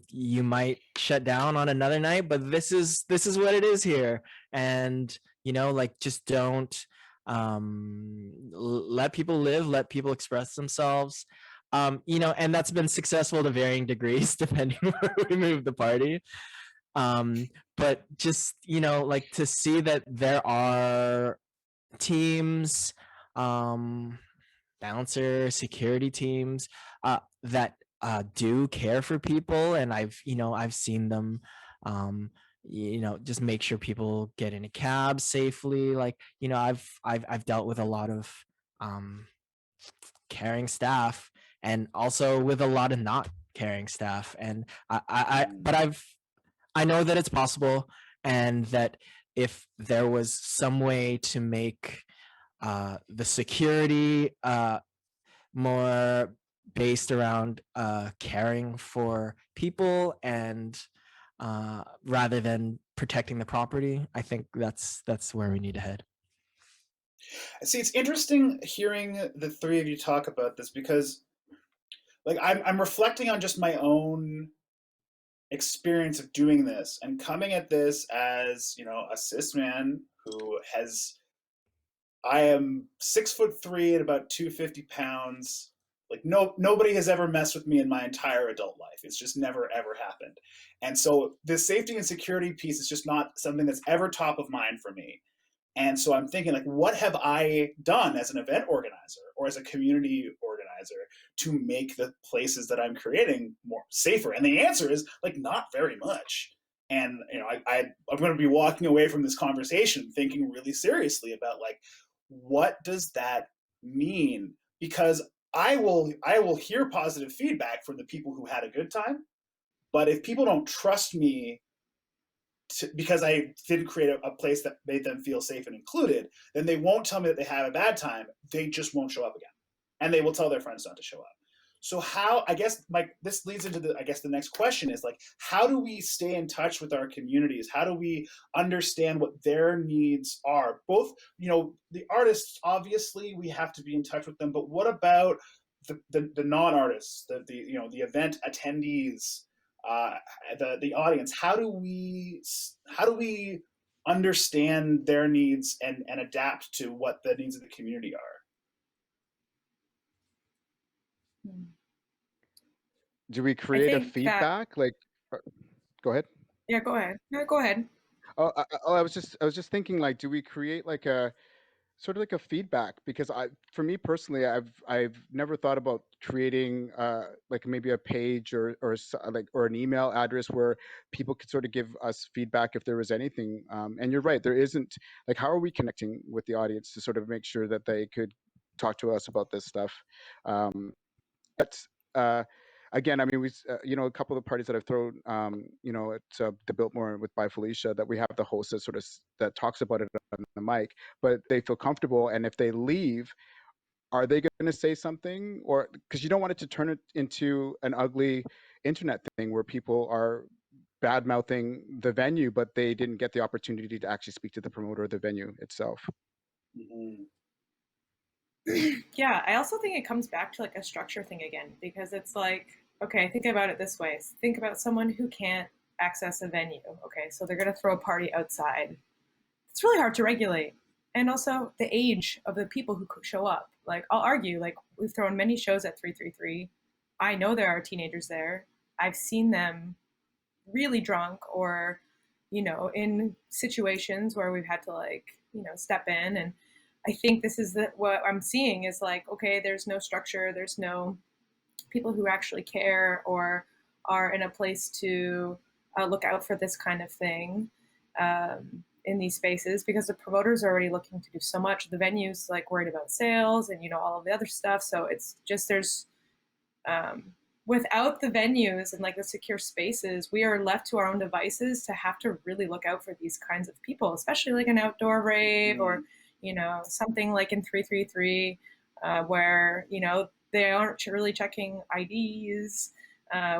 you might shut down on another night, but this is what it is here. And like, just don't let people live, let people express themselves. And that's been successful to varying degrees depending where we move the party. But just like, to see that there are teams, bouncer, security teams that do care for people, and I've seen them just make sure people get in a cab safely. Like, I've dealt with a lot of caring staff, and also with a lot of not caring staff, and I know that it's possible, and that if there was some way to make the security more based around caring for people, and rather than protecting the property, I think that's where we need to head. See, it's interesting hearing the three of you talk about this, because like I'm reflecting on just my own experience of doing this and coming at this as, a cis man who has, I am 6'3" and about 250 pounds. Like, nobody has ever messed with me in my entire adult life. It's just never ever happened. And so the safety and security piece is just not something that's ever top of mind for me. And so I'm thinking, like, what have I done as an event organizer or as a community organizer to make the places that I'm creating more safer? And the answer is, like, not very much. And I'm going to be walking away from this conversation thinking really seriously about, like, what does that mean? Because I will hear positive feedback from the people who had a good time, But if people don't trust me because I didn't create a place that made them feel safe and included, then they won't tell me that they have a bad time. They just won't show up again. And they will tell their friends not to show up. So how, I guess, this leads into the next question is like, how do we stay in touch with our communities? How do we understand what their needs are? Both, the artists, obviously we have to be in touch with them, but what about the non-artists, the event attendees, the audience? How do we understand their needs and adapt to what the needs of the community are? Do we create a feedback? Go ahead. Yeah, go ahead. No, go ahead. I was just thinking, like, do we create like a sort of like a feedback? Because for me personally, I've never thought about creating like maybe a page or an email address where people could sort of give us feedback if there was anything. And you're right, there isn't. Like, how are we connecting with the audience to sort of make sure that they could talk to us about this stuff? But again, I mean, a couple of the parties that I've thrown, at the Biltmore with by Felicia, that we have the host that that talks about it on the mic, but they feel comfortable. And if they leave, are they going to say something? Or because you don't want it to turn it into an ugly internet thing where people are bad mouthing the venue, but they didn't get the opportunity to actually speak to the promoter of the venue itself. Mm-hmm. Yeah, I also think it comes back to like a structure thing again, because it's like, okay, think about it this way. Think about someone who can't access a venue. Okay, so they're going to throw a party outside. It's really hard to regulate. And also the age of the people who show up. Like, I'll argue, like, we've thrown many shows at 333. I know there are teenagers there. I've seen them really drunk or, in situations where we've had to, like, step in. And I think this is what I'm seeing is like, okay, there's no structure. There's no people who actually care or are in a place to look out for this kind of thing in these spaces, because the promoters are already looking to do so much. The venue's like worried about sales and, all of the other stuff. So it's just, there's, without the venues and like the secure spaces, we are left to our own devices to have to really look out for these kinds of people, especially like an outdoor rave or, something like in 333 where, they aren't really checking IDs.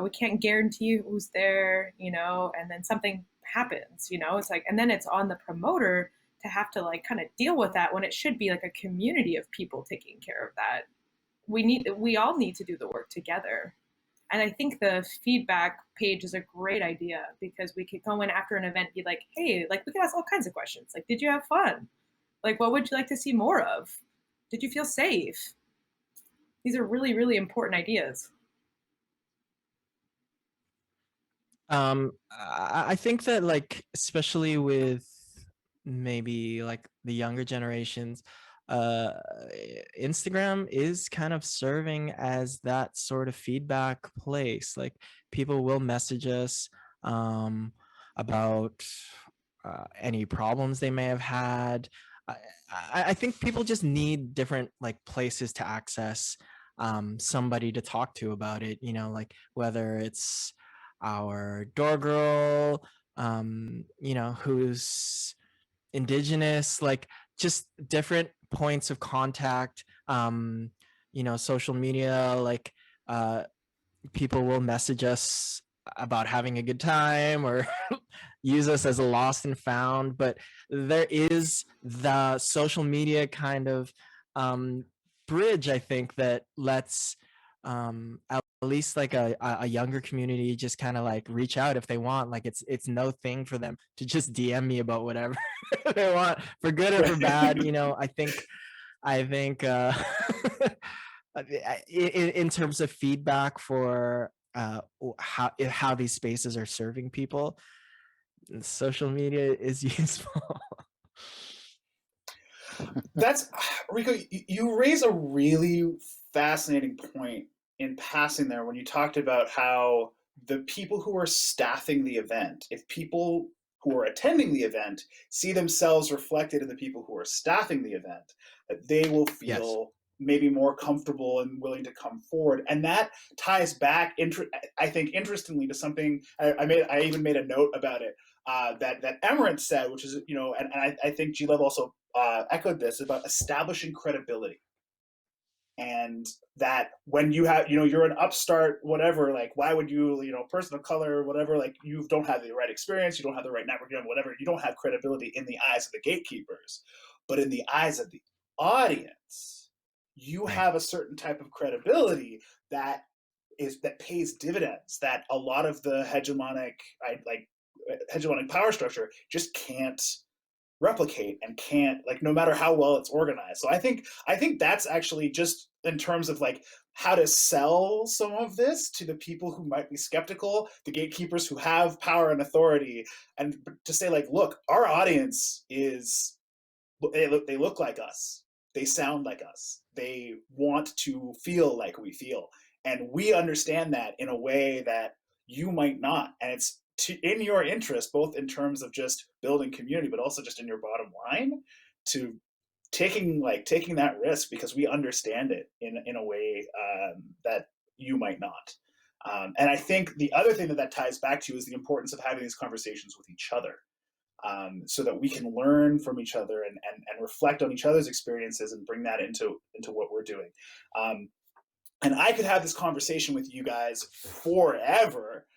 We can't guarantee who's there, and then something happens, it's like, and then it's on the promoter to have to like kind of deal with that when it should be like a community of people taking care of that. We all need to do the work together. And I think the feedback page is a great idea, because we could go in after an event, be like, hey, like we could ask all kinds of questions. Like, did you have fun? Like, what would you like to see more of? Did you feel safe? These are really, really important ideas. I think that, like, especially with maybe like the younger generations, Instagram is kind of serving as that sort of feedback place. Like, people will message us about any problems they may have had. I think people just need different like places to access somebody to talk to about it, like whether it's our door girl, who's Indigenous, like just different points of contact, social media, like people will message us about having a good time or use us as a lost and found. But there is the social media kind of bridge, I think, that lets at least like a younger community just kind of like reach out if they want. Like it's no thing for them to just DM me about whatever they want, for good or for bad. I think in terms of feedback for how these spaces are serving people, social media is useful. That's Rico. You raise a really fascinating point in passing there when you talked about how the people who are staffing the event, if people who are attending the event see themselves reflected in the people who are staffing the event, that they will feel maybe more comfortable and willing to come forward. And that ties back, I think, interestingly, to something I even made a note about it that Emerencz said, which is, and I think G-Luve also echoed this about establishing credibility. And that when you have, you're an upstart, whatever, like, why would you, person of color, whatever, like, you don't have the right experience, you don't have the right network, whatever, you don't have credibility in the eyes of the gatekeepers, but in the eyes of the audience, you have a certain type of credibility that pays dividends that a lot of the hegemonic power structure just can't replicate and can't, like, no matter how well it's organized. So I think that's actually, just in terms of like how to sell some of this to the people who might be skeptical, the gatekeepers who have power and authority, and to say, like, look, our audience is, they look like us, they sound like us, they want to feel like we feel, and we understand that in a way that you might not, and it's in your interest, both in terms of just building community, but also just in your bottom line, to taking that risk, because we understand it in a way that you might not. And I think the other thing that ties back to is the importance of having these conversations with each other, so that we can learn from each other and reflect on each other's experiences and bring that into what we're doing. And I could have this conversation with you guys forever,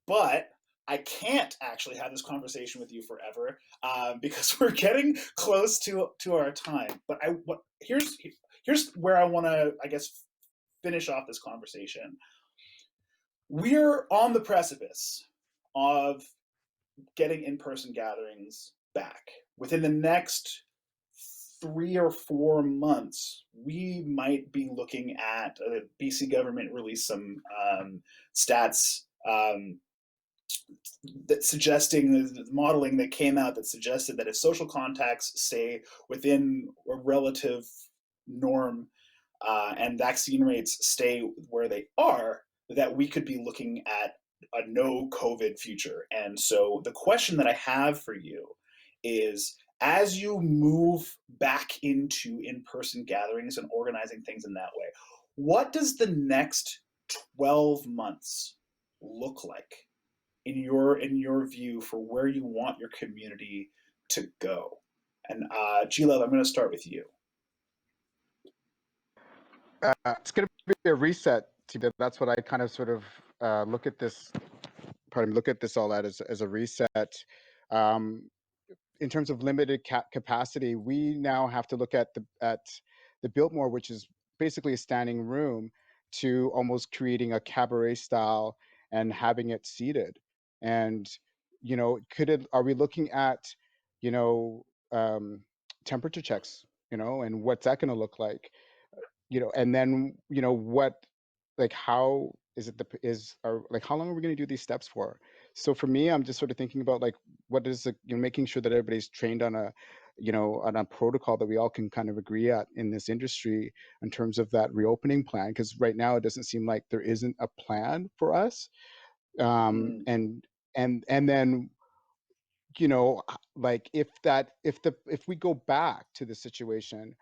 but I can't actually have this conversation with you forever because we're getting close to our time. But here's where I want to, I guess, finish off this conversation. We're on the precipice of getting in-person gatherings back. Within the next 3 or 4 months, we might be looking at the BC government released some stats that suggesting the modeling that came out that suggested that if social contacts stay within a relative norm and vaccine rates stay where they are, that we could be looking at a no COVID future. And so the question that I have for you is, as you move back into in-person gatherings and organizing things in that way, what does the next 12 months look like in your view for where you want your community to go? And G-Luve, I'm going to start with you. It's going to be a reset. That's what I kind of sort of look at this all as a reset. In terms of limited capacity, we now have to look at the Biltmore, which is basically a standing room, to almost creating a cabaret style and having it seated. And are we looking at temperature checks, and what's that going to look like? And then what, like, how is it how long are we going to do these steps for? So for me, I'm just sort of thinking about, like, what is making sure that everybody's trained on a protocol that we all can kind of agree at in this industry in terms of that reopening plan, because right now it doesn't seem like there isn't a plan for us. And then like, if we go back to the situation,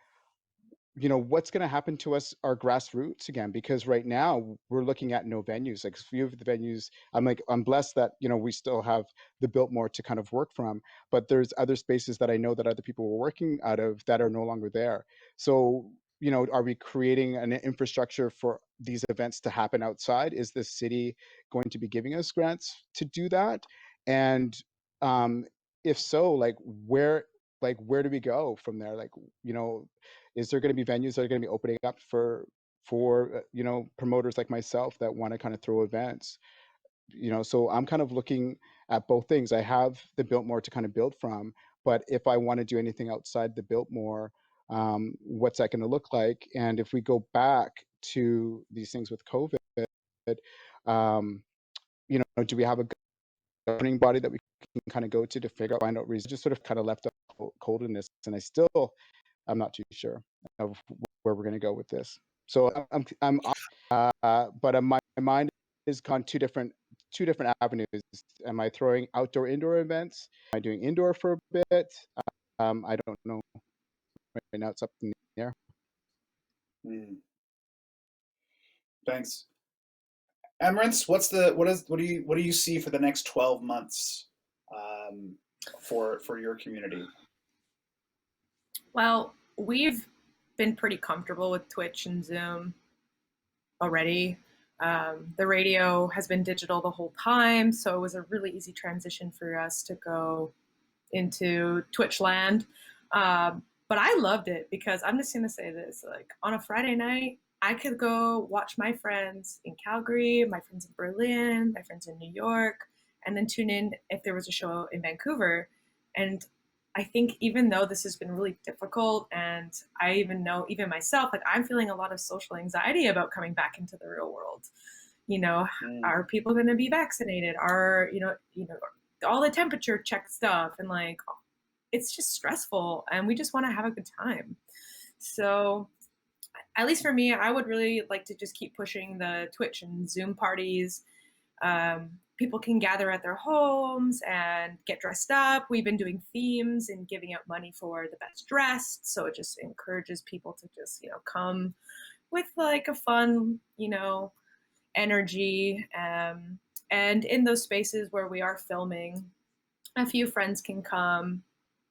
what's going to happen to us, our grassroots again? Because right now we're looking at no venues. Like, a few of the venues, I'm blessed that we still have the Biltmore to kind of work from, but there's other spaces that I know that other people were working out of that are no longer there. So are we creating an infrastructure for these events to happen outside? Is the city going to be giving us grants to do that? And if so, like, where do we go from there? Like, is there going to be venues that are going to be opening up for promoters like myself that want to kind of throw events? So I'm kind of looking at both things. I have the Biltmore to kind of build from, but if I want to do anything outside the Biltmore, what's that going to look like? And if we go back to these things with COVID, do we have a governing body that we can kind of go to find out reasons? Just sort of kind of left cold in this, and I'm not too sure of where we're going to go with this. So but my mind is gone two different avenues. Am I throwing outdoor indoor events? Am I doing indoor for a bit? I don't know. Right now it's up in the air. Mm. Thanks. Emerencz, what do you see for the next 12 months for your community? Well, we've been pretty comfortable with Twitch and Zoom already. The radio has been digital the whole time, so it was a really easy transition for us to go into Twitch land. But I loved it because I'm just going to say this, like on a Friday night, I could go watch my friends in Calgary, my friends in Berlin, my friends in New York, and then tune in if there was a show in Vancouver. And I think even though this has been really difficult, and I even know, even myself, like I'm feeling a lot of social anxiety about coming back into the real world. You know, are people going to be vaccinated? Are, all the temperature check stuff, and like it's just stressful, and we just want to have a good time. So at least for me, I would really like to just keep pushing the Twitch and Zoom parties. People can gather at their homes and get dressed up. We've been doing themes and giving out money for the best dressed, so it just encourages people to just come with like a fun energy. And in those spaces where we are filming, a few friends can come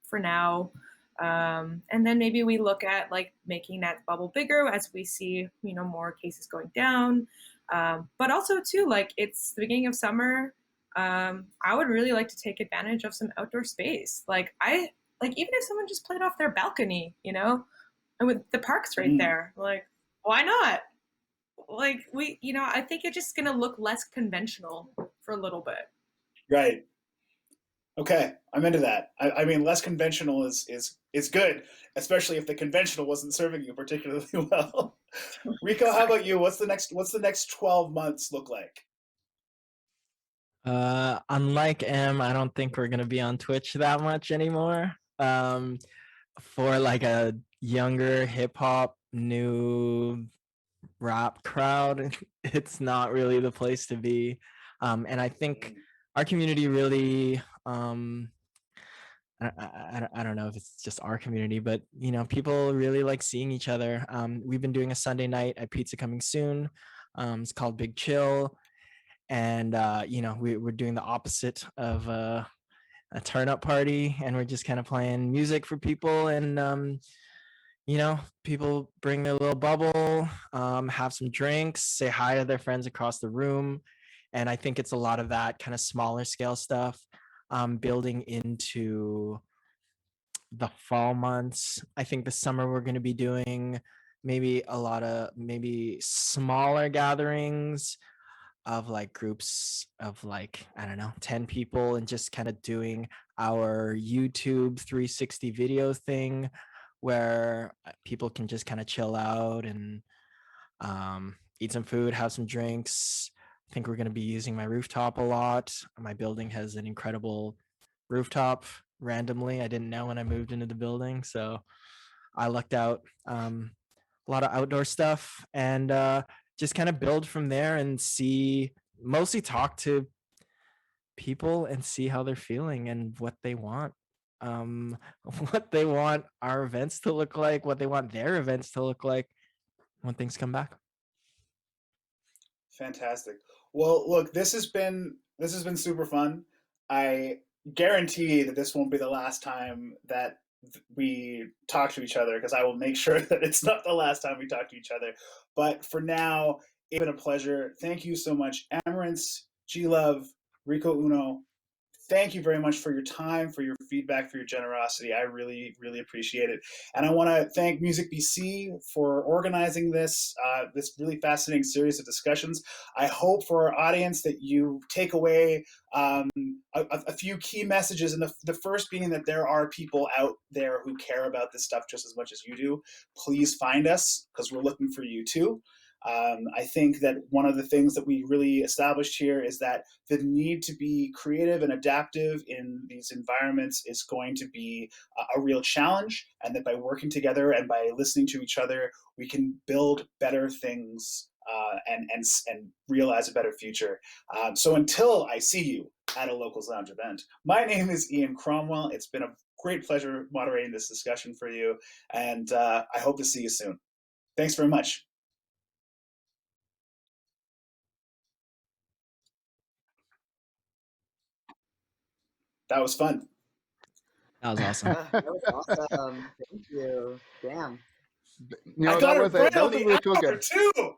for now. And then maybe we look at like making that bubble bigger as we see, more cases going down. But also too, like it's the beginning of summer. I would really like to take advantage of some outdoor space. Like even if someone just played off their balcony, and with the park's right there, like why not? Like I think it's just gonna look less conventional for a little bit. Right. Okay, I'm into that. I mean, less conventional is good, especially if the conventional wasn't serving you particularly well. Rico, how about you? What's the next 12 months look like? Unlike M, I don't think we're gonna be on Twitch that much anymore. For like a younger hip hop new rap crowd, it's not really the place to be. And I think our community really I don't know if it's just our community, but people really like seeing each other. We've been doing a Sunday night at Pizza Coming Soon. It's called Big Chill, and we're doing the opposite of a turn up party, and we're just kind of playing music for people, and people bring their little bubble, have some drinks, say hi to their friends across the room, and I think it's a lot of that kind of smaller scale stuff, building into the fall months. I think the summer we're going to be doing maybe a lot of maybe smaller gatherings of like groups of like, I don't know, 10 people, and just kind of doing our YouTube 360 video thing where people can just kind of chill out and eat some food, have some drinks. I think we're going to be using my rooftop a lot. My building has an incredible rooftop randomly. I didn't know when I moved into the building, so I lucked out. A lot of outdoor stuff, and just kind of build from there and mostly talk to people and see how they're feeling and what they want. What they want our events to look like, what they want their events to look like when things come back. Fantastic. Well, look, this has been super fun. I guarantee that this won't be the last time that we talk to each other, because I will make sure that it's not the last time we talk to each other. But for now, it's been a pleasure. Thank you so much, Emerencz, G-Luve, Rico Uno. Thank you very much for your time, for your feedback, for your generosity. I really, really appreciate it. And I want to thank Music BC for organizing this really fascinating series of discussions. I hope for our audience that you take away a few key messages, and the first being that there are people out there who care about this stuff just as much as you do. Please find us, because we're looking for you too. I think that one of the things that we really established here is that the need to be creative and adaptive in these environments is going to be a real challenge, and that by working together and by listening to each other, we can build better things and realize a better future. So until I see you at a Locals Lounge event, my name is Ian Cromwell. It's been a great pleasure moderating this discussion for you, and I hope to see you soon. Thanks very much. That was fun. That was awesome. That was awesome. Thank you. Damn. You know, I got that it was right that on was a the really cool hour good. too.